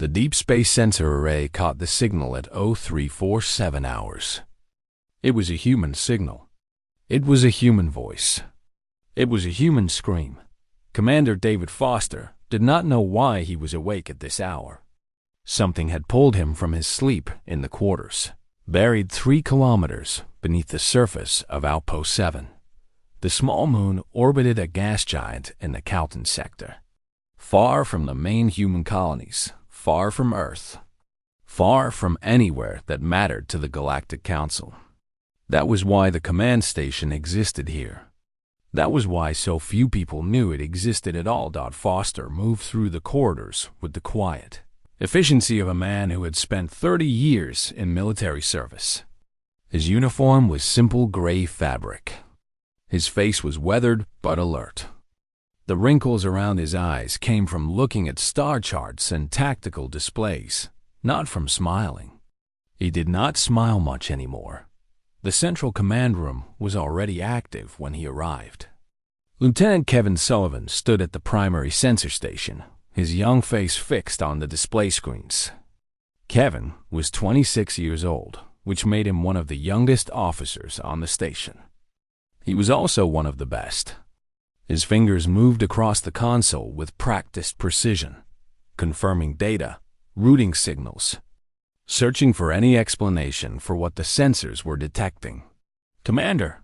The deep space sensor array caught the signal at 0347 hours. It was a human signal. It was a human voice. It was a human scream. Commander David Foster did not know why he was awake at this hour. Something had pulled him from his sleep in the quarters, buried 3 kilometers beneath the surface of Outpost 7. The small moon orbited a gas giant in the Calton sector, far from the main human colonies, far from Earth, far from anywhere that mattered to the Galactic Council. That was why the command station existed here. That was why so few people knew it existed at all. Foster moved through the corridors with the quiet efficiency of a man who had spent 30 years in military service. His uniform was simple gray fabric. His face was weathered but alert. The wrinkles around his eyes came from looking at star charts and tactical displays, not from smiling. He did not smile much anymore. The central command room was already active when he arrived. Lieutenant Kevin Sullivan stood at the primary sensor station, his young face fixed on the display screens. Kevin was 26 years old, which made him one of the youngest officers on the station. He was also one of the best. His fingers moved across the console with practiced precision, confirming data, routing signals, searching for any explanation for what the sensors were detecting. "Commander,"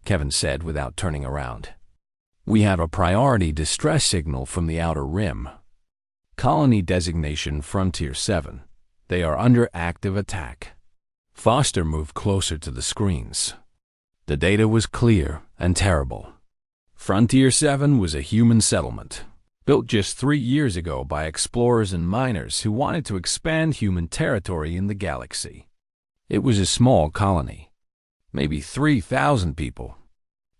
Kevin said without turning around, "we have a priority distress signal from the Outer Rim. Colony designation Frontier 7. They are under active attack." Foster moved closer to the screens. The data was clear and terrible. Frontier 7 was a human settlement, built just 3 years ago by explorers and miners who wanted to expand human territory in the galaxy. It was a small colony, maybe 3,000 people,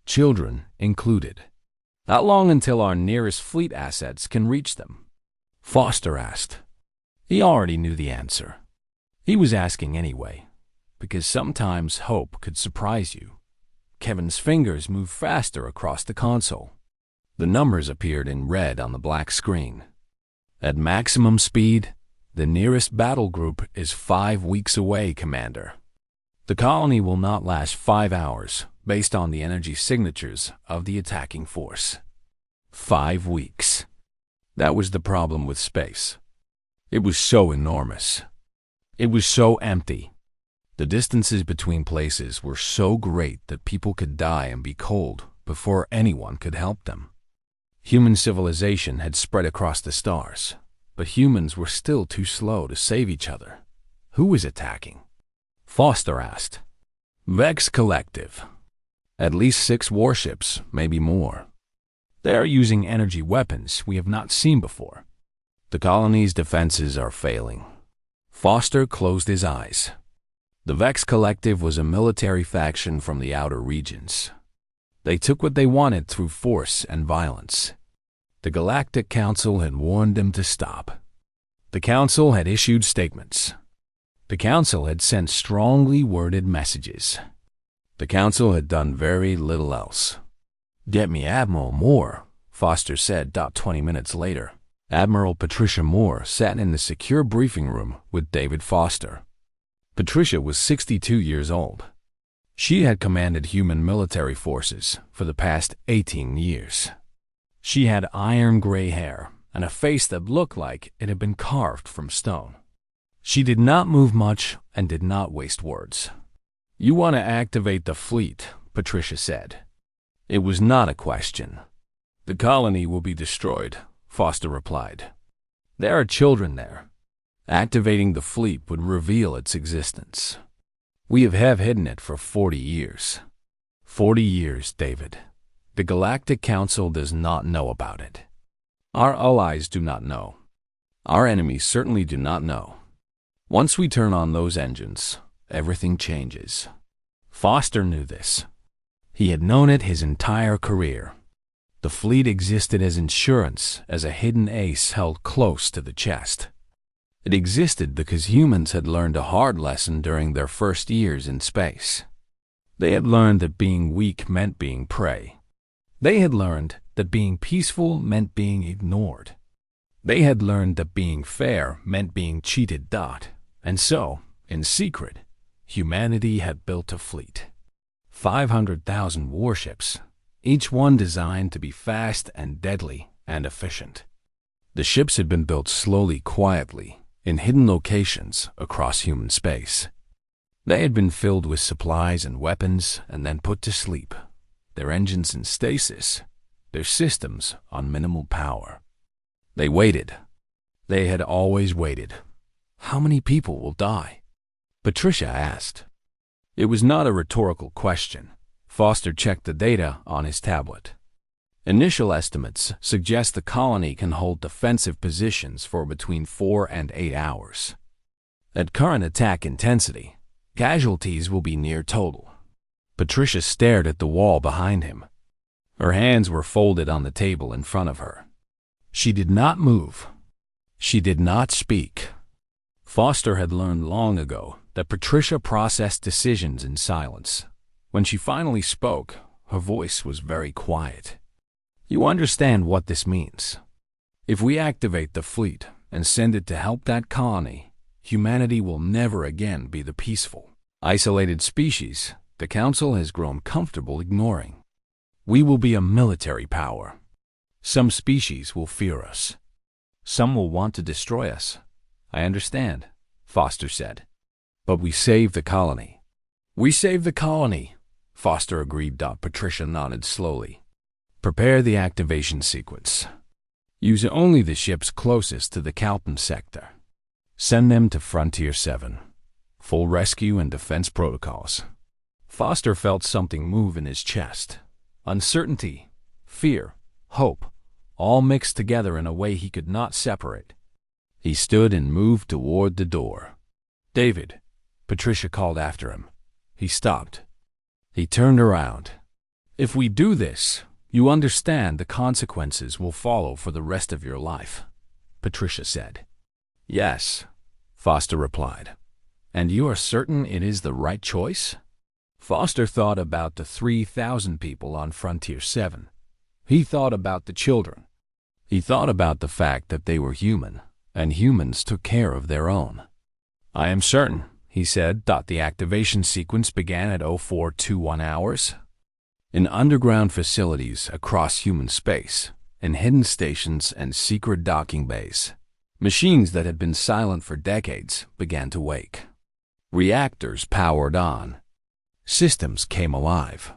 children included. "How long until our nearest fleet assets can reach them?" Foster asked. He already knew the answer. He was asking anyway, because sometimes hope could surprise you. Kevin's fingers moved faster across the console. The numbers appeared in red on the black screen. At maximum speed, the nearest battle group is 5 weeks away, Commander. The colony will not last 5 hours, based on the energy signatures of the attacking force. 5 weeks. That was the problem with space. It was so enormous. It was so empty. The distances between places were so great that people could die and be cold before anyone could help them. Human civilization had spread across the stars, but humans were still too slow to save each other. Who was attacking? Foster asked. Vex Collective. At least 6 warships, maybe more. They are using energy weapons we have not seen before. The colony's defenses are failing. Foster closed his eyes. The Vex Collective was a military faction from the outer regions. They took what they wanted through force and violence. The Galactic Council had warned them to stop. The Council had issued statements. The Council had sent strongly worded messages. The Council had done very little else. "Get me Admiral Moore," Foster said. 20 minutes later, Admiral Patricia Moore sat in the secure briefing room with David Foster. Patricia was 62 years old. She had commanded human military forces for the past 18 years. She had iron gray hair and a face that looked like it had been carved from stone. She did not move much and did not waste words. "You want to activate the fleet," Patricia said. It was not a question. "The colony will be destroyed," Foster replied. "There are children there. Activating the fleet would reveal its existence. We have hidden it for 40 years. 40 years, David. The Galactic Council does not know about it. Our allies do not know. Our enemies certainly do not know. Once we turn on those engines, everything changes." Foster knew this. He had known it his entire career. The fleet existed as insurance, as a hidden ace held close to the chest. It existed because humans had learned a hard lesson during their first years in space. They had learned that being weak meant being prey. They had learned that being peaceful meant being ignored. They had learned that being fair meant being cheated. And so, in secret, humanity had built a fleet. 500,000 warships, each one designed to be fast and deadly and efficient. The ships had been built slowly, quietly, in hidden locations across human space. They had been filled with supplies and weapons and then put to sleep, their engines in stasis, their systems on minimal power. They waited. They had always waited. How many people will die? Patricia asked. It was not a rhetorical question. Foster checked the data on his tablet. Initial estimates suggest the colony can hold defensive positions for between 4 and 8 hours. At current attack intensity, casualties will be near total. Patricia stared at the wall behind him. Her hands were folded on the table in front of her. She did not move. She did not speak. Foster had learned long ago that Patricia processed decisions in silence. When she finally spoke, her voice was very quiet. You understand what this means. If we activate the fleet and send it to help that colony, humanity will never again be the peaceful, isolated species the Council has grown comfortable ignoring. We will be a military power. Some species will fear us. Some will want to destroy us. I understand, Foster said. But we save the colony. We save the colony, Foster agreed. Patricia nodded slowly. Prepare the activation sequence. Use only the ships closest to the Calton sector. Send them to Frontier 7. Full rescue and defense protocols. Foster felt something move in his chest. Uncertainty, fear, hope, all mixed together in a way he could not separate. He stood and moved toward the door. David, Patricia called after him. He stopped. He turned around. If we do this, you understand the consequences will follow for the rest of your life, Patricia said. Yes, Foster replied. And you are certain it is the right choice? Foster thought about the 3,000 people on Frontier 7. He thought about the children. He thought about the fact that they were human, and humans took care of their own. I am certain, he said. The activation sequence began at 0421 hours. In underground facilities across human space, in hidden stations and secret docking bays, machines that had been silent for decades began to wake. Reactors powered on. Systems came alive.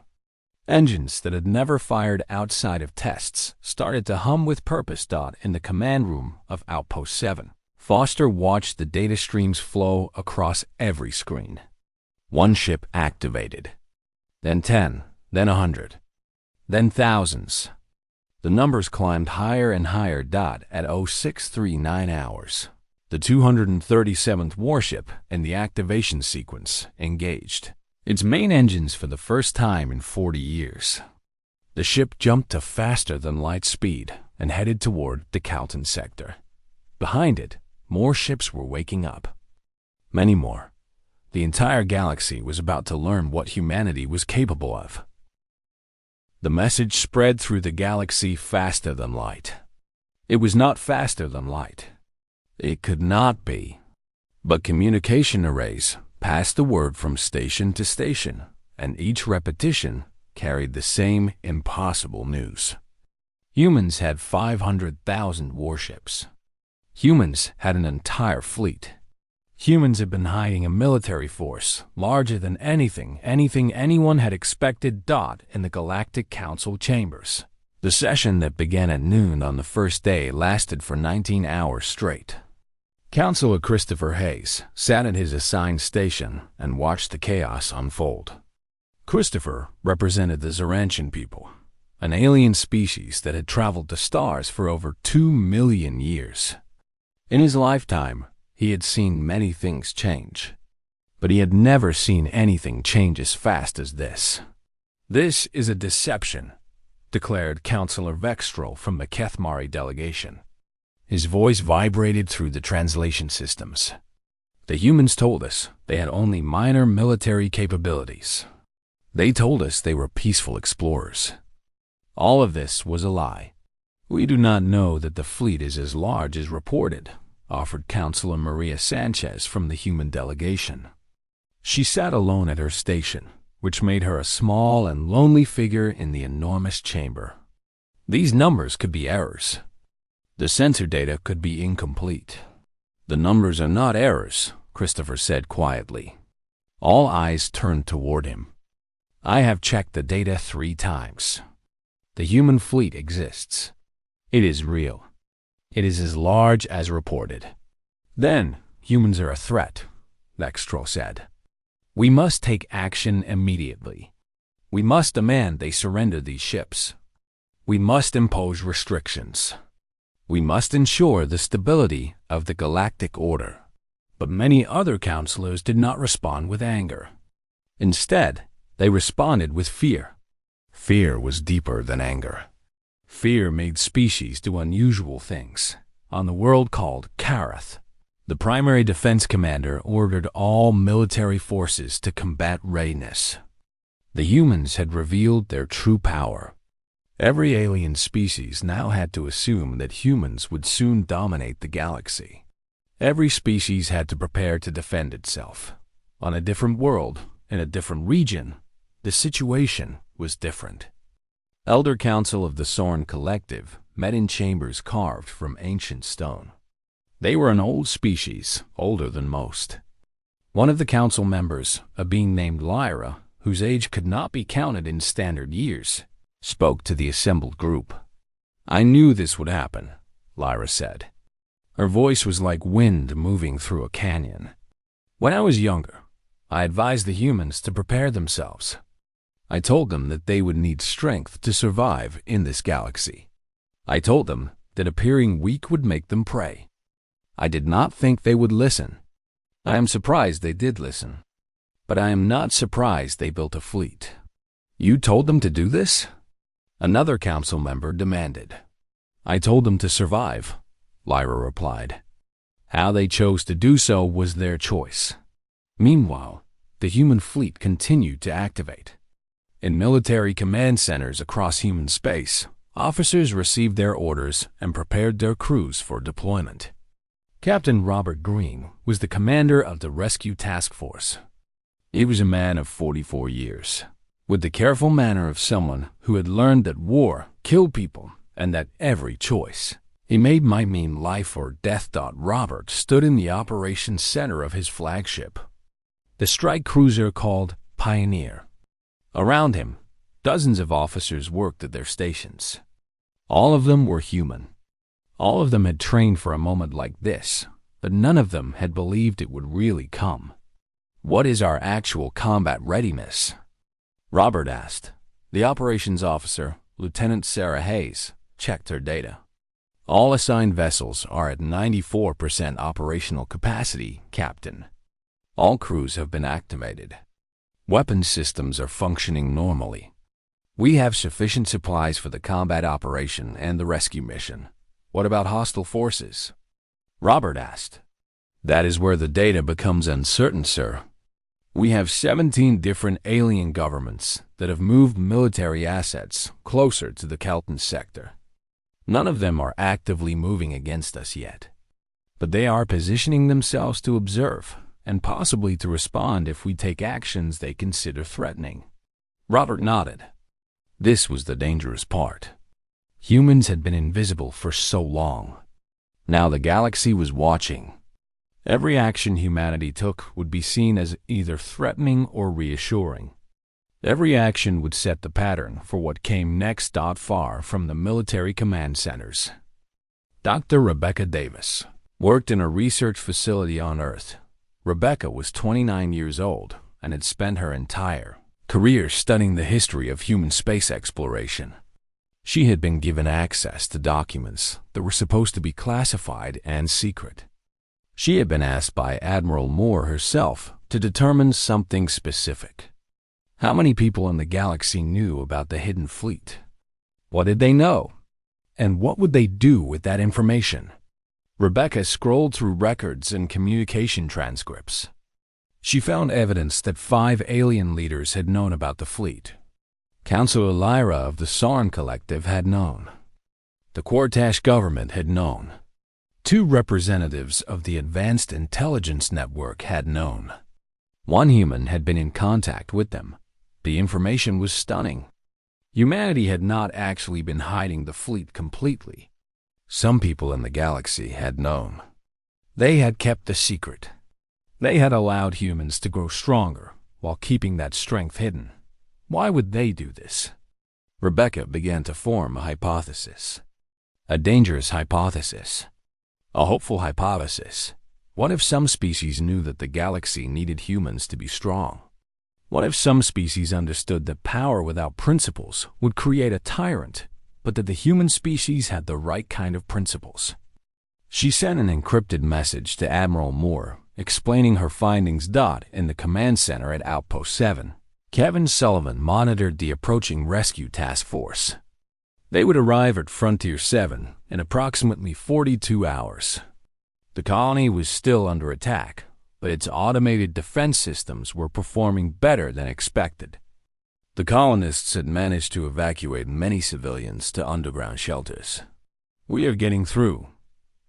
Engines that had never fired outside of tests started to hum with purpose. In the command room of Outpost 7, Foster watched the data streams flow across every screen. One ship activated. Then 10, then 100, then thousands. The numbers climbed higher and higher. At 0639 hours, the 237th warship in the activation sequence engaged its main engines for the first time in 40 years. The ship jumped to faster-than-light speed and headed toward the Calton sector. Behind it, more ships were waking up. Many more. The entire galaxy was about to learn what humanity was capable of. The message spread through the galaxy faster than light. It was not faster than light. It could not be. But communication arrays passed the word from station to station, and each repetition carried the same impossible news. Humans had 500,000 warships. Humans had an entire fleet. Humans had been hiding a military force larger than anything anyone had expected. In the Galactic Council chambers. The session that began at noon on the first day lasted for 19 hours straight. Counselor Christopher Hayes sat at his assigned station and watched the chaos unfold. Christopher represented the Zorantian people, an alien species that had traveled to stars for over 2 million years. In his lifetime, he had seen many things change, but he had never seen anything change as fast as this. This is a deception, declared Counselor Vextrel from the Kethmari delegation. His voice vibrated through the translation systems. The humans told us they had only minor military capabilities. They told us they were peaceful explorers. All of this was a lie. "We do not know that the fleet is as large as reported," offered Counselor Maria Sanchez from the human delegation. She sat alone at her station, which made her a small and lonely figure in the enormous chamber. "These numbers could be errors. The sensor data could be incomplete." "The numbers are not errors," Christopher said quietly. All eyes turned toward him. "I have checked the data 3 times. The human fleet exists. It is real. It is as large as reported." "Then humans are a threat," Lextro said. "We must take action immediately. We must demand they surrender these ships. We must impose restrictions. We must ensure the stability of the galactic order." But many other counselors did not respond with anger. Instead, they responded with fear. Fear was deeper than anger. Fear made species do unusual things. On the world called Karath, the primary defense commander ordered all military forces to combat readiness. The humans had revealed their true power. Every alien species now had to assume that humans would soon dominate the galaxy. Every species had to prepare to defend itself. On a different world, in a different region, the situation was different. Elder Council of the Soren Collective met in chambers carved from ancient stone. They were an old species, older than most. One of the council members, a being named Lyra, whose age could not be counted in standard years, spoke to the assembled group. "I knew this would happen," Lyra said. Her voice was like wind moving through a canyon. "When I was younger, I advised the humans to prepare themselves. I told them that they would need strength to survive in this galaxy. I told them that appearing weak would make them prey. I did not think they would listen. I am surprised they did listen. But I am not surprised they built a fleet." "You told them to do this?" another council member demanded. "I told them to survive," Lyra replied. "How they chose to do so was their choice." Meanwhile, the human fleet continued to activate. In military command centers across human space, officers received their orders and prepared their crews for deployment. Captain Robert Green was the commander of the Rescue Task Force. He was a man of 44 years, with the careful manner of someone who had learned that war killed people and that every choice he made might mean life or death. Robert stood in the operations center of his flagship, the strike cruiser called Pioneer. Around him, dozens of officers worked at their stations. All of them were human. All of them had trained for a moment like this, but none of them had believed it would really come. "What is our actual combat readiness?" Robert asked. The operations officer, Lieutenant Sarah Hayes, checked her data. "All assigned vessels are at 94% operational capacity, Captain. All crews have been activated. Weapons systems are functioning normally. We have sufficient supplies for the combat operation and the rescue mission. What about hostile forces?" Robert asked. "That is where the data becomes uncertain, sir. We have 17 different alien governments that have moved military assets closer to the Kelton sector. None of them are actively moving against us yet, but they are positioning themselves to observe and possibly to respond if we take actions they consider threatening." Robert nodded. This was the dangerous part. Humans had been invisible for so long. Now the galaxy was watching. Every action humanity took would be seen as either threatening or reassuring. Every action would set the pattern for what came next. Far from the military command centers, Dr. Rebecca Davis worked in a research facility on Earth. Rebecca was 29 years old and had spent her entire career studying the history of human space exploration. She had been given access to documents that were supposed to be classified and secret. She had been asked by Admiral Moore herself to determine something specific. How many people in the galaxy knew about the hidden fleet? What did they know? And what would they do with that information? Rebecca scrolled through records and communication transcripts. She found evidence that 5 alien leaders had known about the fleet. Counselor Lyra of the Soren Collective had known. The Quartash government had known. 2 representatives of the Advanced Intelligence Network had known. 1 human had been in contact with them. The information was stunning. Humanity had not actually been hiding the fleet completely. Some people in the galaxy had known. They had kept the secret. They had allowed humans to grow stronger while keeping that strength hidden. Why would they do this? Rebecca began to form a hypothesis. A dangerous hypothesis. A hopeful hypothesis. What if some species knew that the galaxy needed humans to be strong? What if some species understood that power without principles would create a tyrant, but that the human species had the right kind of principles? She sent an encrypted message to Admiral Moore, explaining her findings. In the command center at Outpost 7, Kevin Sullivan monitored the approaching rescue task force. They would arrive at Frontier 7 in approximately 42 hours. The colony was still under attack, but its automated defense systems were performing better than expected. The colonists had managed to evacuate many civilians to underground shelters. "We are getting through,"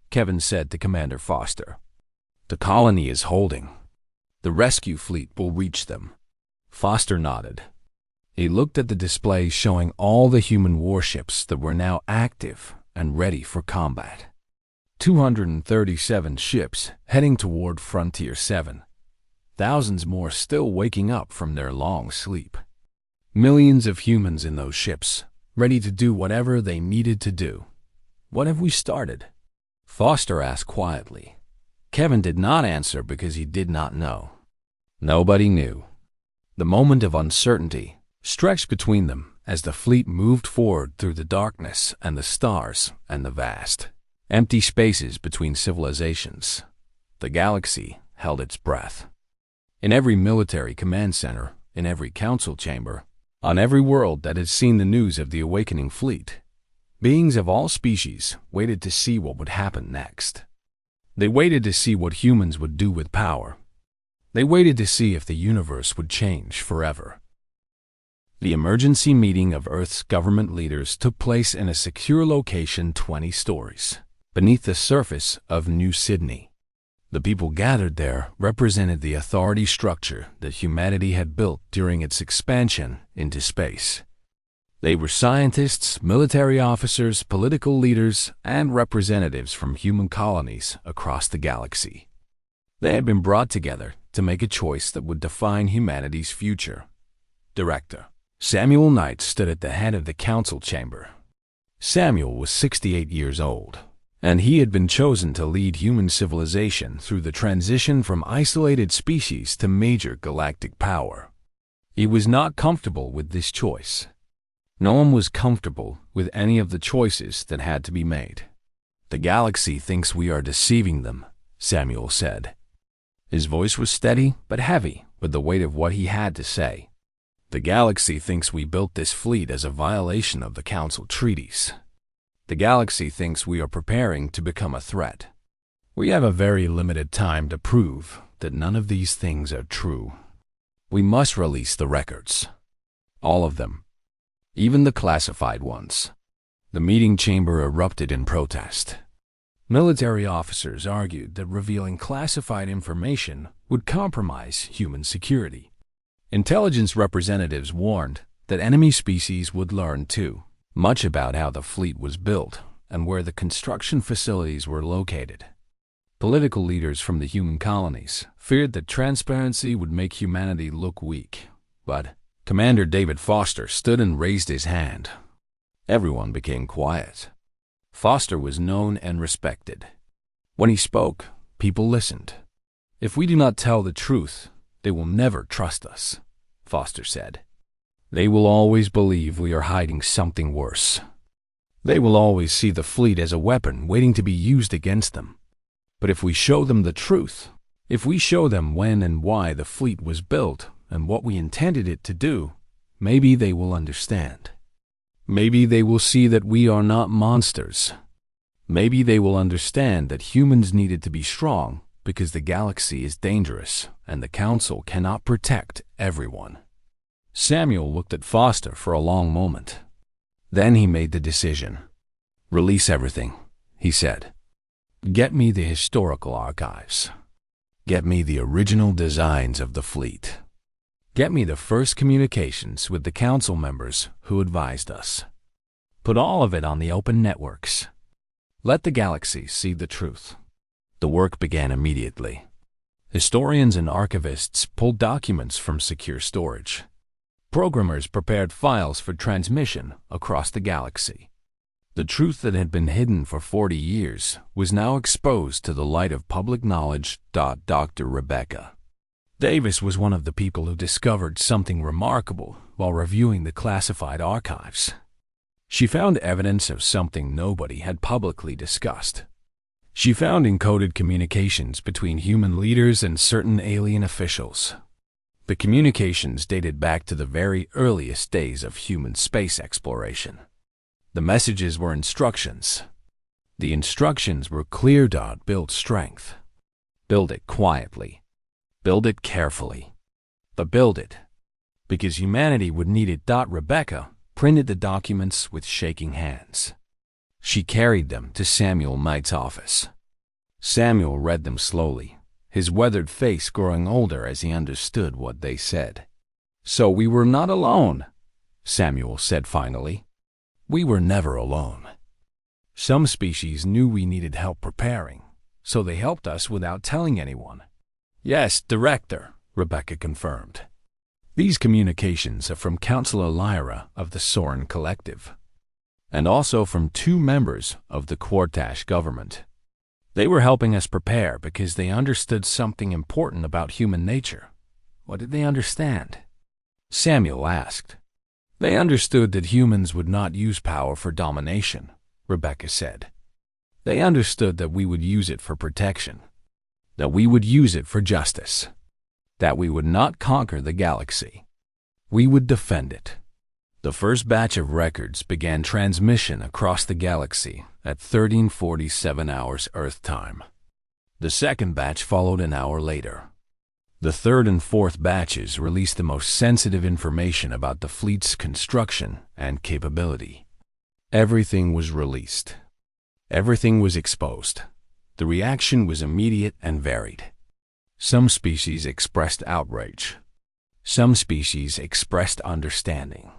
Kevin said to Commander Foster. "The colony is holding. The rescue fleet will reach them." Foster nodded. He looked at the display showing all the human warships that were now active and ready for combat. 237 ships heading toward Frontier 7. Thousands more still waking up from their long sleep. Millions of humans in those ships, ready to do whatever they needed to do. "What have we started?" Foster asked quietly. Kevin did not answer because he did not know. Nobody knew. The moment of uncertainty stretched between them as the fleet moved forward through the darkness and the stars and the vast, empty spaces between civilizations. The galaxy held its breath. In every military command center, in every council chamber, on every world that had seen the news of the awakening fleet, beings of all species waited to see what would happen next. They waited to see what humans would do with power. They waited to see if the universe would change forever. The emergency meeting of Earth's government leaders took place in a secure location 20 stories beneath the surface of New Sydney. The people gathered there represented the authority structure that humanity had built during its expansion into space. They were scientists, military officers, political leaders, and representatives from human colonies across the galaxy. They had been brought together to make a choice that would define humanity's future. Director Samuel Knight stood at the head of the council chamber. Samuel was 68 years old, and he had been chosen to lead human civilization through the transition from isolated species to major galactic power. He was not comfortable with this choice. No one was comfortable with any of the choices that had to be made. "The galaxy thinks we are deceiving them," Samuel said. His voice was steady but heavy with the weight of what he had to say. "The galaxy thinks we built this fleet as a violation of the Council treaties. The galaxy thinks we are preparing to become a threat. We have a very limited time to prove that none of these things are true. We must release the records. All of them. Even the classified ones." The meeting chamber erupted in protest. Military officers argued that revealing classified information would compromise human security. Intelligence representatives warned that enemy species would learn too much about how the fleet was built and where the construction facilities were located. Political leaders from the human colonies feared that transparency would make humanity look weak, but Commander David Foster stood and raised his hand. Everyone became quiet. Foster was known and respected. When he spoke, people listened. "If we do not tell the truth, they will never trust us," Foster said. "They will always believe we are hiding something worse. They will always see the fleet as a weapon waiting to be used against them. But if we show them the truth, if we show them when and why the fleet was built and what we intended it to do, maybe they will understand. Maybe they will see that we are not monsters. Maybe they will understand that humans needed to be strong because the galaxy is dangerous and the Council cannot protect everyone." Samuel looked at Foster for a long moment. Then he made the decision. "Release everything," he said. "Get me the historical archives. Get me the original designs of the fleet. Get me the first communications with the council members who advised us. Put all of it on the open networks. Let the galaxy see the truth." The work began immediately. Historians and archivists pulled documents from secure storage. Programmers prepared files for transmission across the galaxy. The truth that had been hidden for 40 years was now exposed to the light of public knowledge. Dr. Rebecca Davis was one of the people who discovered something remarkable while reviewing the classified archives. She found evidence of something nobody had publicly discussed. She found encoded communications between human leaders and certain alien officials. The communications dated back to the very earliest days of human space exploration. The messages were instructions. The instructions were clear. Build strength. Build it quietly. Build it carefully. But build it, because humanity would need it. Rebecca printed the documents with shaking hands. She carried them to Samuel Knight's office. Samuel read them slowly, his weathered face growing older as he understood what they said. "So we were not alone," Samuel said finally. "We were never alone. Some species knew we needed help preparing, so they helped us without telling anyone." "Yes, Director," Rebecca confirmed. "These communications are from Counselor Lyra of the Soren Collective, and also from 2 members of the Quartash government. They were helping us prepare because they understood something important about human nature." "What did they understand?" Samuel asked. "They understood that humans would not use power for domination," Rebecca said. "They understood that we would use it for protection, that we would use it for justice, that we would not conquer the galaxy. We would defend it." The first batch of records began transmission across the galaxy at 13:47 hours Earth time. The second batch followed an hour later. The third and fourth batches released the most sensitive information about the fleet's construction and capability. Everything was released. Everything was exposed. The reaction was immediate and varied. Some species expressed outrage. Some species expressed understanding.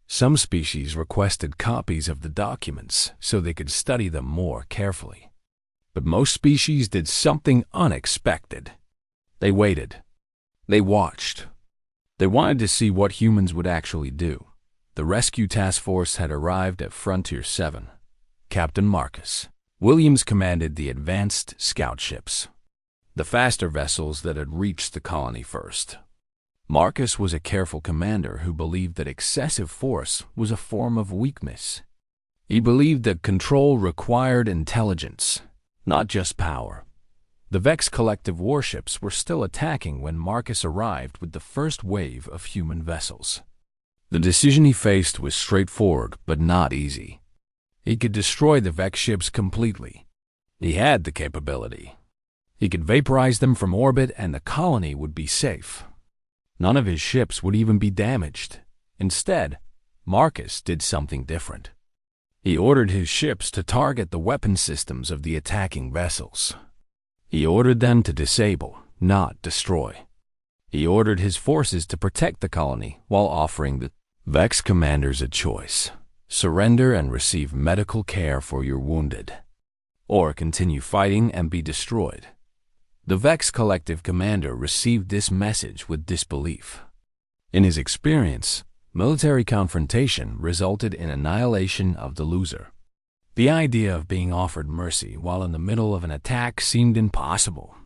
Some species requested copies of the documents so they could study them more carefully. But most species did something unexpected. They waited. They watched. They wanted to see what humans would actually do. The rescue task force had arrived at Frontier 7. Captain Marcus Williams commanded the advanced scout ships, the faster vessels that had reached the colony first. Marcus was a careful commander who believed that excessive force was a form of weakness. He believed that control required intelligence, not just power. The Vex collective warships were still attacking when Marcus arrived with the first wave of human vessels. The decision he faced was straightforward but not easy. He could destroy the Vex ships completely. He had the capability. He could vaporize them from orbit and the colony would be safe. None of his ships would even be damaged. Instead, Marcus did something different. He ordered his ships to target the weapon systems of the attacking vessels. He ordered them to disable, not destroy. He ordered his forces to protect the colony while offering the Vex commanders a choice: surrender and receive medical care for your wounded, or continue fighting and be destroyed. The Vex collective commander received this message with disbelief. In his experience, military confrontation resulted in annihilation of the loser. The idea of being offered mercy while in the middle of an attack seemed impossible.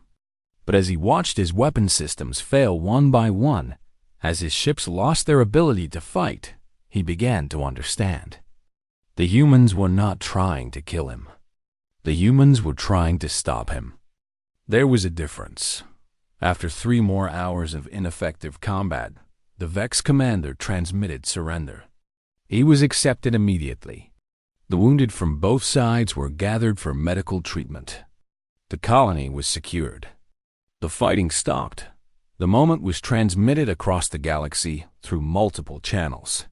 But as he watched his weapon systems fail one by one, as his ships lost their ability to fight, he began to understand. The humans were not trying to kill him. The humans were trying to stop him. There was a difference. After 3 more hours of ineffective combat, the Vex commander transmitted surrender. He was accepted immediately. The wounded from both sides were gathered for medical treatment. The colony was secured. The fighting stopped. The moment was transmitted across the galaxy through multiple channels.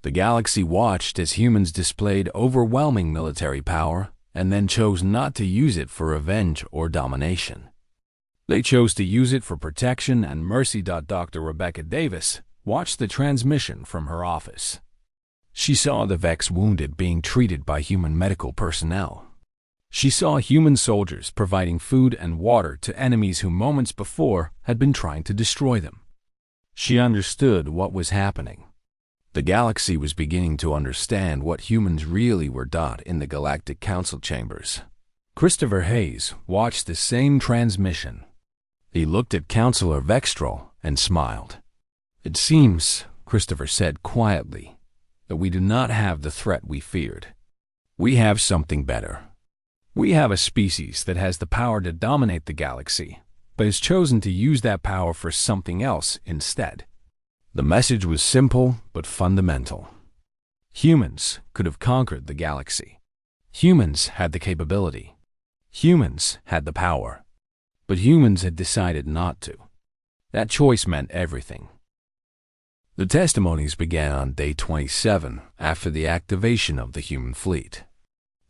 The galaxy watched as humans displayed overwhelming military power and then chose not to use it for revenge or domination. They chose to use it for protection and mercy. Dr. Rebecca Davis watched the transmission from her office. She saw the Vex wounded being treated by human medical personnel. She saw human soldiers providing food and water to enemies who moments before had been trying to destroy them. She understood what was happening. The galaxy was beginning to understand what humans really were. In the Galactic Council chambers, Christopher Hayes watched the same transmission. He looked at Counselor Vextrol and smiled. "It seems," Christopher said quietly, "that we do not have the threat we feared. We have something better. We have a species that has the power to dominate the galaxy, but has chosen to use that power for something else instead." The message was simple but fundamental. Humans could have conquered the galaxy. Humans had the capability. Humans had the power. But humans had decided not to. That choice meant everything. The testimonies began on day 27 after the activation of the human fleet.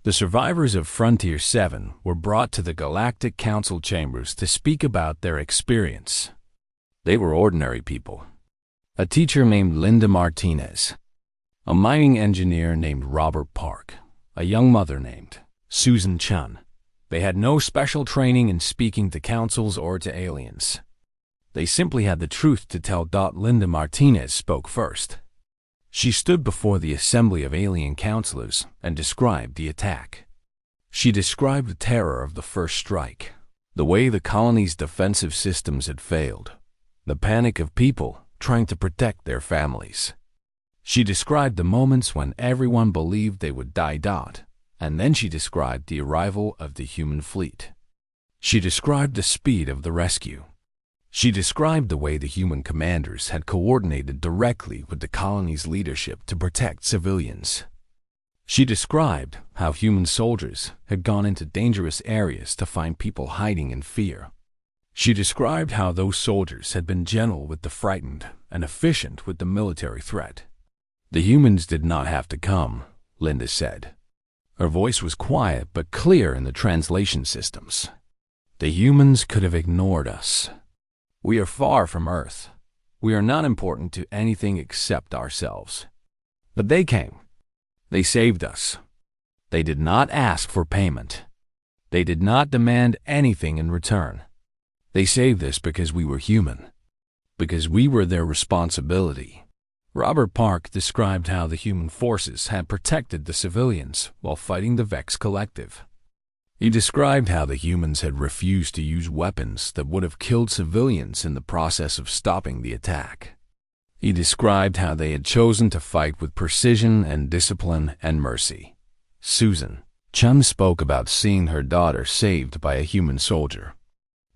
The survivors of Frontier 7 were brought to the Galactic Council chambers to speak about their experience. They were ordinary people. A teacher named Linda Martinez, a mining engineer named Robert Park, a young mother named Susan Chun. They had no special training in speaking to councils or to aliens. They simply had the truth to tell. Linda Martinez spoke first. She stood before the assembly of alien counselors and described the attack. She described the terror of the first strike, the way the colony's defensive systems had failed, the panic of people trying to protect their families. She described the moments when everyone believed they would die. And then she described the arrival of the human fleet. She described the speed of the rescue. She described the way the human commanders had coordinated directly with the colony's leadership to protect civilians. She described how human soldiers had gone into dangerous areas to find people hiding in fear. She described how those soldiers had been gentle with the frightened and efficient with the military threat. "The humans did not have to come," Linda said. Her voice was quiet but clear in the translation systems. "The humans could have ignored us. We are far from Earth. We are not important to anything except ourselves. But they came. They saved us. They did not ask for payment. They did not demand anything in return. They saved us because we were human, because we were their responsibility." Robert Park described how the human forces had protected the civilians while fighting the Vex Collective. He described how the humans had refused to use weapons that would have killed civilians in the process of stopping the attack. He described how they had chosen to fight with precision and discipline and mercy. Susan Chun spoke about seeing her daughter saved by a human soldier,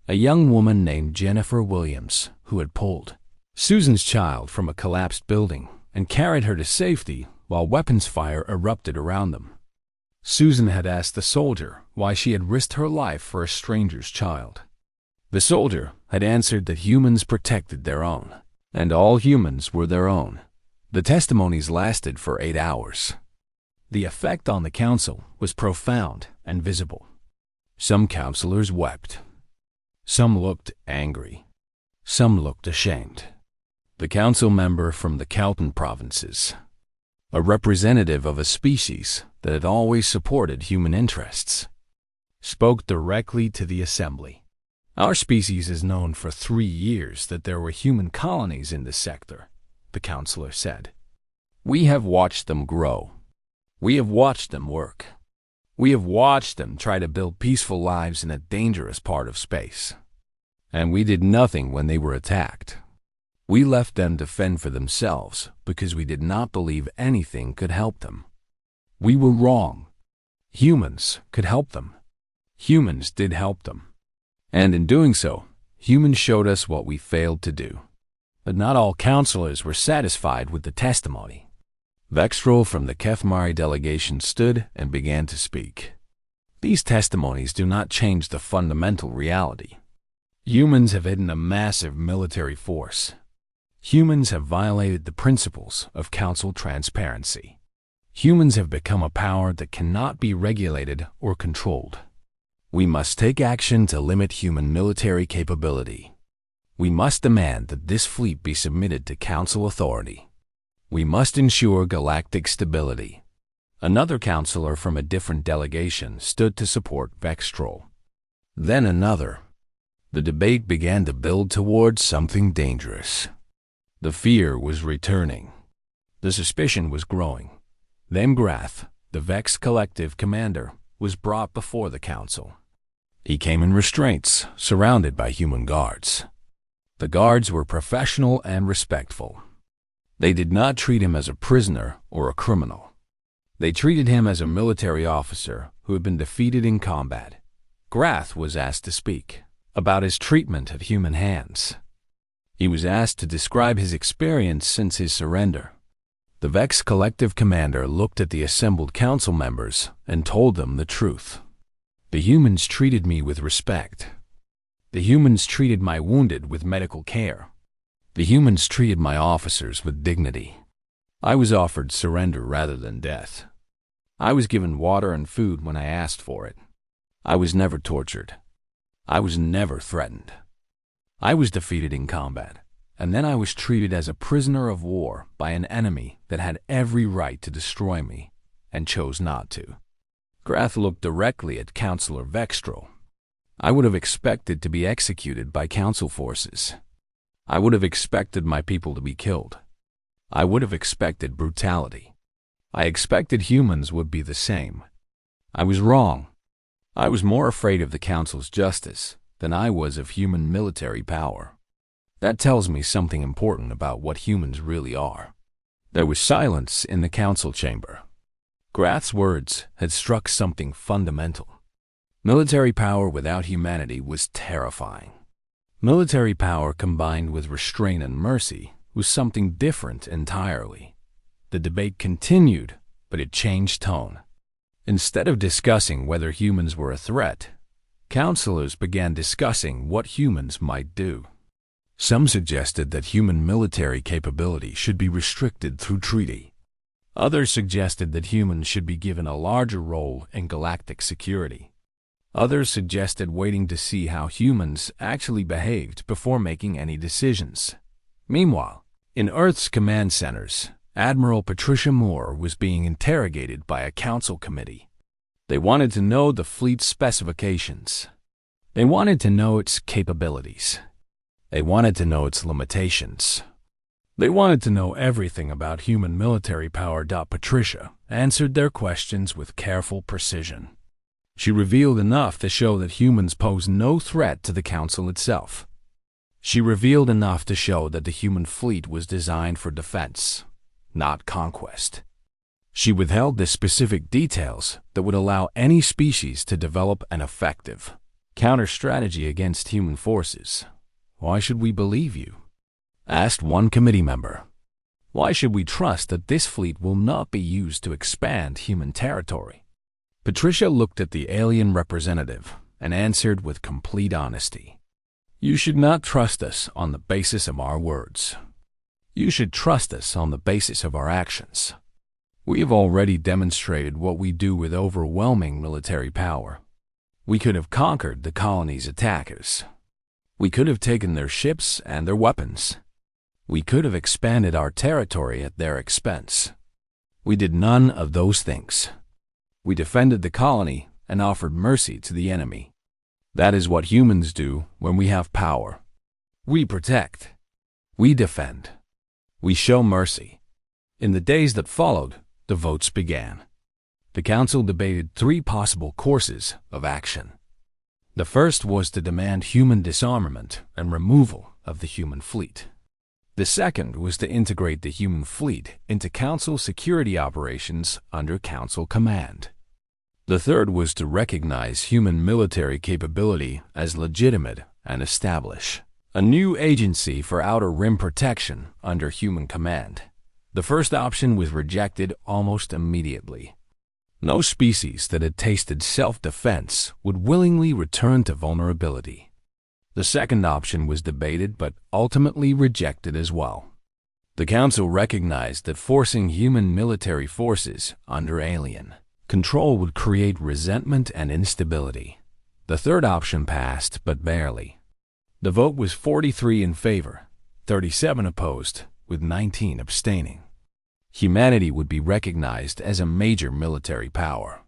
a young woman named Jennifer Williams, who had pulled Susan's child from a collapsed building and carried her to safety while weapons fire erupted around them. Susan had asked the soldier why she had risked her life for a stranger's child. The soldier had answered that humans protected their own, and all humans were their own. The testimonies lasted for 8 hours. The effect on the council was profound and visible. Some counselors wept. Some looked angry. Some looked ashamed. The council member from the Calton provinces, a representative of a species that had always supported human interests, spoke directly to the assembly. "Our species has known for 3 years that there were human colonies in this sector," the counselor said. "We have watched them grow. We have watched them work. We have watched them try to build peaceful lives in a dangerous part of space. And we did nothing when they were attacked. We left them to fend for themselves because we did not believe anything could help them. We were wrong. Humans could help them. Humans did help them. And in doing so, humans showed us what we failed to do." But not all counselors were satisfied with the testimony. Vextrol from the Kethmari delegation stood and began to speak. "These testimonies do not change the fundamental reality. Humans have hidden a massive military force. Humans have violated the principles of Council transparency. Humans have become a power that cannot be regulated or controlled. We must take action to limit human military capability. We must demand that this fleet be submitted to Council authority. We must ensure galactic stability. Another counselor from a different delegation stood to support Vextrol. Then another. The debate began to build towards something dangerous. The fear was returning. The suspicion was growing. Then Grath, the Vex Collective commander, was brought before the council. He came in restraints, surrounded by human guards. The guards were professional and respectful. They did not treat him as a prisoner or a criminal. They treated him as a military officer who had been defeated in combat. Grath was asked to speak about his treatment of human hands. He was asked to describe his experience since his surrender. The Vex Collective commander looked at the assembled council members and told them the truth. The humans treated me with respect. The humans treated my wounded with medical care. The humans treated my officers with dignity. I was offered surrender rather than death. I was given water and food when I asked for it. I was never tortured. I was never threatened. I was defeated in combat, and then I was treated as a prisoner of war by an enemy that had every right to destroy me and chose not to. Grath looked directly at Councillor Vextrol. I would have expected to be executed by Council forces. I would have expected my people to be killed. I would have expected brutality. I expected humans would be the same. I was wrong. I was more afraid of the Council's justice than I was of human military power. That tells me something important about what humans really are. There was silence in the Council chamber. Grath's words had struck something fundamental. Military power without humanity was terrifying. Military power combined with restraint and mercy was something different entirely. The debate continued, but it changed tone. Instead of discussing whether humans were a threat, councilors began discussing what humans might do. Some suggested that human military capability should be restricted through treaty. Others suggested that humans should be given a larger role in galactic security. Others suggested waiting to see how humans actually behaved before making any decisions. Meanwhile, in Earth's command centers, Admiral Patricia Moore was being interrogated by a council committee. They wanted to know the fleet's specifications. They wanted to know its capabilities. They wanted to know its limitations. They wanted to know everything about human military power. Patricia answered their questions with careful precision. She revealed enough to show that humans pose no threat to the Council itself. She revealed enough to show that the human fleet was designed for defense, not conquest. She withheld the specific details that would allow any species to develop an effective counter-strategy against human forces. "Why should we believe you?" asked one committee member. "Why should we trust that this fleet will not be used to expand human territory?" Patricia looked at the alien representative and answered with complete honesty. "You should not trust us on the basis of our words. You should trust us on the basis of our actions. We have already demonstrated what we do with overwhelming military power. We could have conquered the colony's attackers. We could have taken their ships and their weapons. We could have expanded our territory at their expense. We did none of those things. We defended the colony and offered mercy to the enemy. That is what humans do when we have power. We protect. We defend. We show mercy." In the days that followed, the votes began. The council debated 3 possible courses of action. The first was to demand human disarmament and removal of the human fleet. The second was to integrate the human fleet into Council security operations under Council command. The third was to recognize human military capability as legitimate and establish a new agency for outer rim protection under human command. The first option was rejected almost immediately. No species that had tasted self-defense would willingly return to vulnerability. The second option was debated but ultimately rejected as well. The Council recognized that forcing human military forces under alien control would create resentment and instability. The third option passed, but barely. The vote was 43 in favor, 37 opposed, with 19 abstaining. Humanity would be recognized as a major military power.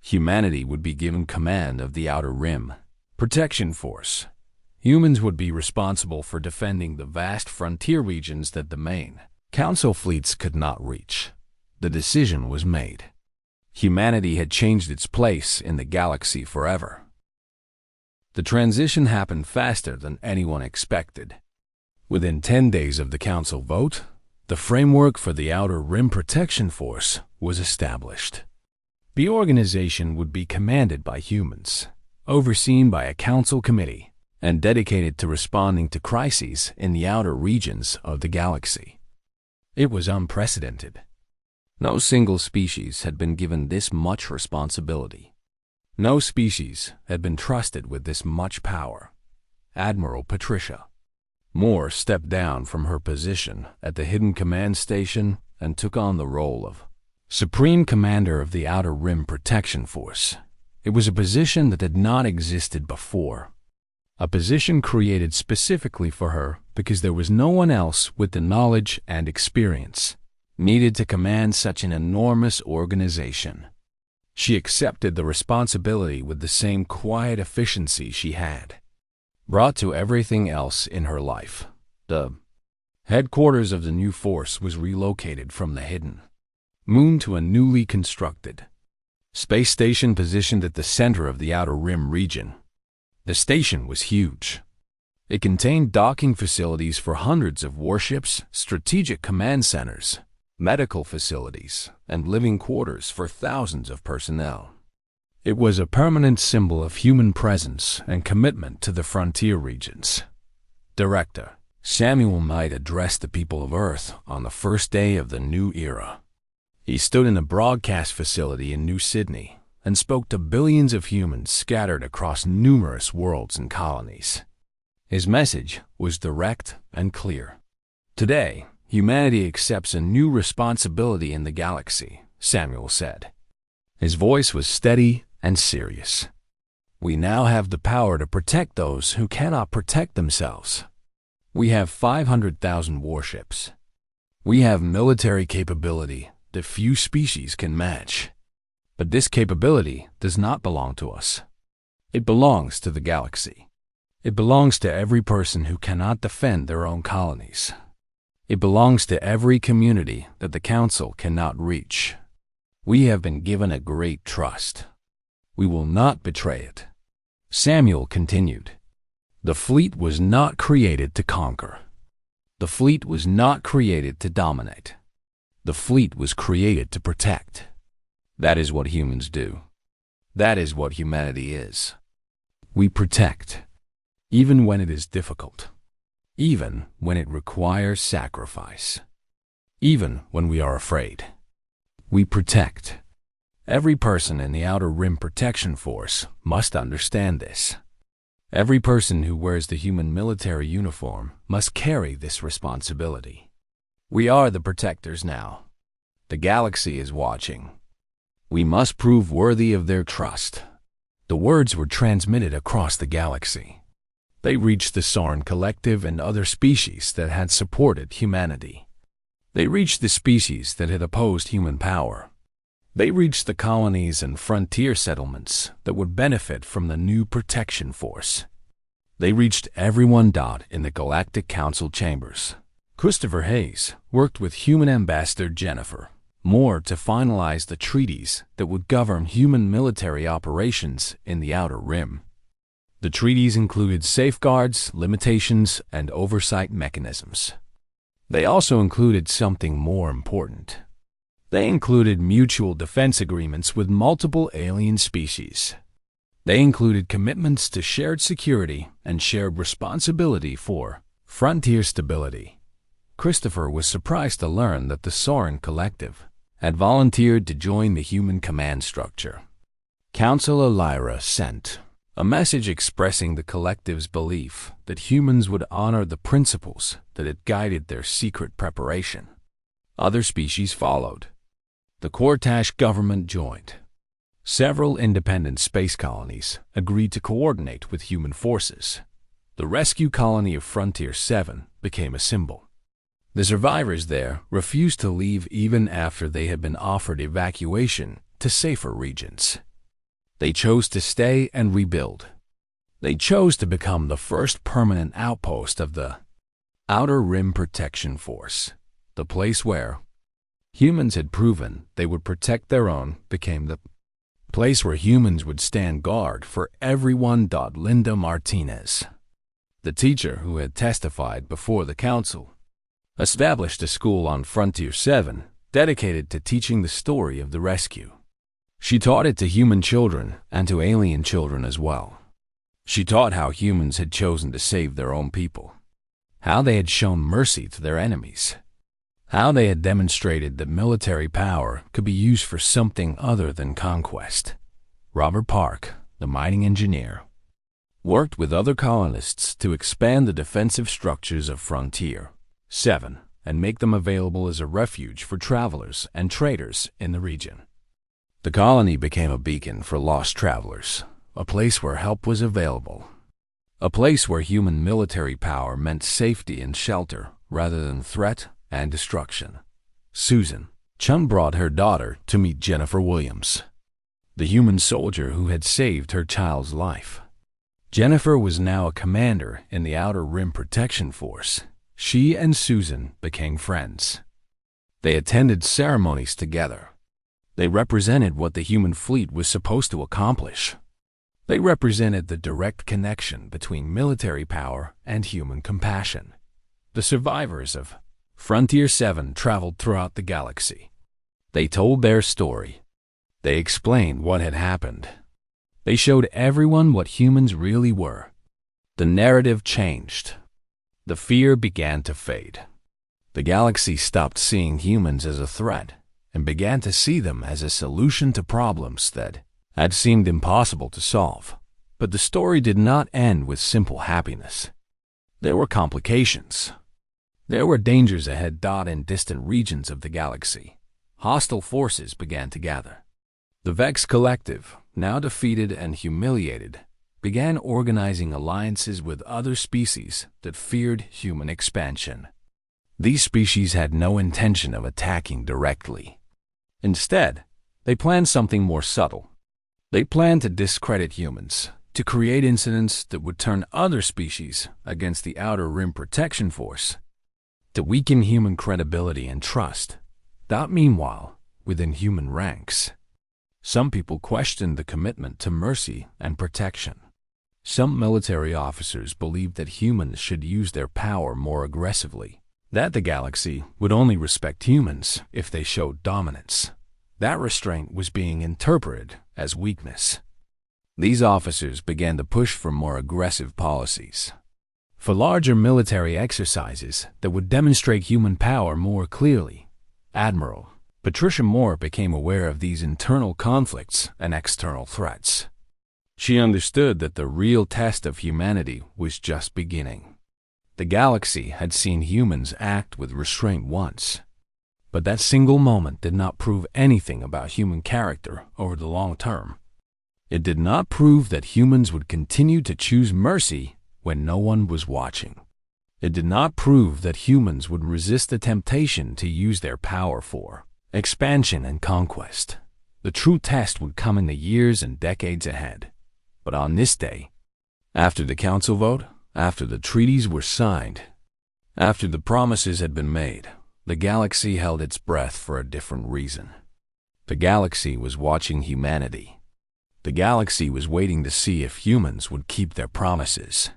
Humanity would be given command of the Outer Rim Protection Force. Humans would be responsible for defending the vast frontier regions that the main Council fleets could not reach. The decision was made. Humanity had changed its place in the galaxy forever. The transition happened faster than anyone expected. Within 10 days of the Council vote, the framework for the Outer Rim Protection Force was established. The organization would be commanded by humans, overseen by a Council committee, and dedicated to responding to crises in the outer regions of the galaxy. It was unprecedented. No single species had been given this much responsibility. No species had been trusted with this much power. Admiral Patricia Moore stepped down from her position at the Hidden Command Station and took on the role of Supreme Commander of the Outer Rim Protection Force. It was a position that had not existed before. A position created specifically for her because there was no one else with the knowledge and experience needed to command such an enormous organization. She accepted the responsibility with the same quiet efficiency she had brought to everything else in her life. The headquarters of the new force was relocated from the Hidden Moon to a newly constructed space station positioned at the center of the Outer Rim region. The station was huge. It contained docking facilities for hundreds of warships, strategic command centers, medical facilities, and living quarters for thousands of personnel. It was a permanent symbol of human presence and commitment to the frontier regions. Director Samuel Knight addressed the people of Earth on the first day of the new era. He stood in a broadcast facility in New Sydney and spoke to billions of humans scattered across numerous worlds and colonies. His message was direct and clear. Today, humanity accepts a new responsibility in the galaxy, Samuel said. His voice was steady and serious. We now have the power to protect those who cannot protect themselves. We have 500,000 warships. We have military capability that few species can match. But this capability does not belong to us. It belongs to the galaxy. It belongs to every person who cannot defend their own colonies. It belongs to every community that the Council cannot reach. We have been given a great trust. We will not betray it. Samuel continued. The fleet was not created to conquer. The fleet was not created to dominate. The fleet was created to protect. That is what humans do. That is what humanity is. We protect, even when it is difficult, even when it requires sacrifice, even when we are afraid. We protect. Every person in the Outer Rim Protection Force must understand this. Every person who wears the human military uniform must carry this responsibility. We are the protectors now. The galaxy is watching. We must prove worthy of their trust. The words were transmitted across the galaxy. They reached the Soren Collective and other species that had supported humanity. They reached the species that had opposed human power. They reached the colonies and frontier settlements that would benefit from the new protection force. They reached everyone. In the Galactic Council chambers, Christopher Hayes worked with human ambassador Jennifer Moore to finalize the treaties that would govern human military operations in the Outer Rim. The treaties included safeguards, limitations, and oversight mechanisms. They also included something more important. They included mutual defense agreements with multiple alien species. They included commitments to shared security and shared responsibility for frontier stability. Christopher was surprised to learn that the Soren Collective had volunteered to join the human command structure. Councilor Lyra sent A message expressing the collective's belief that humans would honor the principles that had guided their secret preparation. Other species followed. The Cortash government joined. Several independent space colonies agreed to coordinate with human forces. The rescue colony of Frontier 7 became a symbol. The survivors there refused to leave even after they had been offered evacuation to safer regions. They chose to stay and rebuild. They chose to become the first permanent outpost of the Outer Rim Protection Force. The place where humans had proven they would protect their own became the place where humans would stand guard for everyone. Linda Martinez, the teacher who had testified before the council, established a school on Frontier 7 dedicated to teaching the story of the rescue. She taught it to human children and to alien children as well. She taught how humans had chosen to save their own people, how they had shown mercy to their enemies, how they had demonstrated that military power could be used for something other than conquest. Robert Park, the mining engineer, worked with other colonists to expand the defensive structures of Frontier 7 and make them available as a refuge for travelers and traders in the region. The colony became a beacon for lost travelers, a place where help was available, a place where human military power meant safety and shelter rather than threat and destruction. Susan Chun brought her daughter to meet Jennifer Williams, the human soldier who had saved her child's life. Jennifer was now a commander in the Outer Rim Protection Force. She and Susan became friends. They attended ceremonies together. They represented what the human fleet was supposed to accomplish. They represented the direct connection between military power and human compassion. The survivors of Frontier 7 traveled throughout the galaxy. They told their story. They explained what had happened. They showed everyone what humans really were. The narrative changed. The fear began to fade. The galaxy stopped seeing humans as a threat and began to see them as a solution to problems that had seemed impossible to solve. But the story did not end with simple happiness. There were complications. There were dangers ahead. In distant regions of the galaxy, hostile forces began to gather. The Vex Collective, now defeated and humiliated, began organizing alliances with other species that feared human expansion. These species had no intention of attacking directly. Instead, they planned something more subtle. They planned to discredit humans, to create incidents that would turn other species against the Outer Rim Protection Force, to weaken human credibility and trust. Meanwhile, within human ranks, some people questioned the commitment to mercy and protection. Some military officers believed that humans should use their power more aggressively, that the galaxy would only respect humans if they showed dominance. That restraint was being interpreted as weakness. These officers began to push for more aggressive policies, for larger military exercises that would demonstrate human power more clearly. Admiral Patricia Moore became aware of these internal conflicts and external threats. She understood that the real test of humanity was just beginning. The galaxy had seen humans act with restraint once, but that single moment did not prove anything about human character over the long term. It did not prove that humans would continue to choose mercy when no one was watching. It did not prove that humans would resist the temptation to use their power for expansion and conquest. The true test would come in the years and decades ahead. But on this day, after the council vote, after the treaties were signed, after the promises had been made, the galaxy held its breath for a different reason. The galaxy was watching humanity. The galaxy was waiting to see if humans would keep their promises.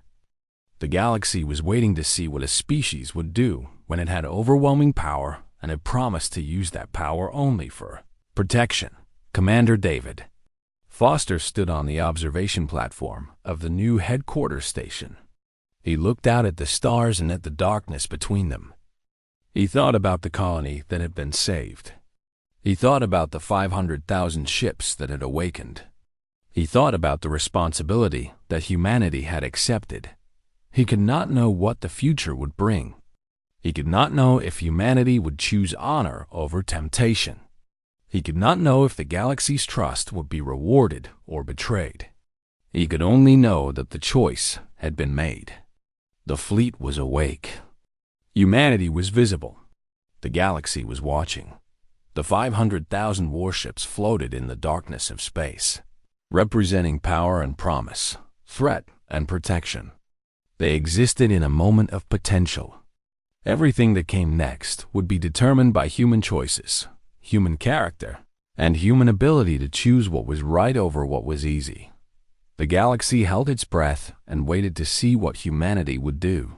The galaxy was waiting to see what a species would do when it had overwhelming power and had promised to use that power only for protection. Commander David Foster stood on the observation platform of the new headquarters station. He looked out at the stars and at the darkness between them. He thought about the colony that had been saved. He thought about the 500,000 ships that had awakened. He thought about the responsibility that humanity had accepted. He could not know what the future would bring. He could not know if humanity would choose honor over temptation. He could not know if the galaxy's trust would be rewarded or betrayed. He could only know that the choice had been made. The fleet was awake. Humanity was visible. The galaxy was watching. The 500,000 warships floated in the darkness of space, representing power and promise, threat and protection. They existed in a moment of potential. Everything that came next would be determined by human choices, human character, and human ability to choose what was right over what was easy. The galaxy held its breath and waited to see what humanity would do.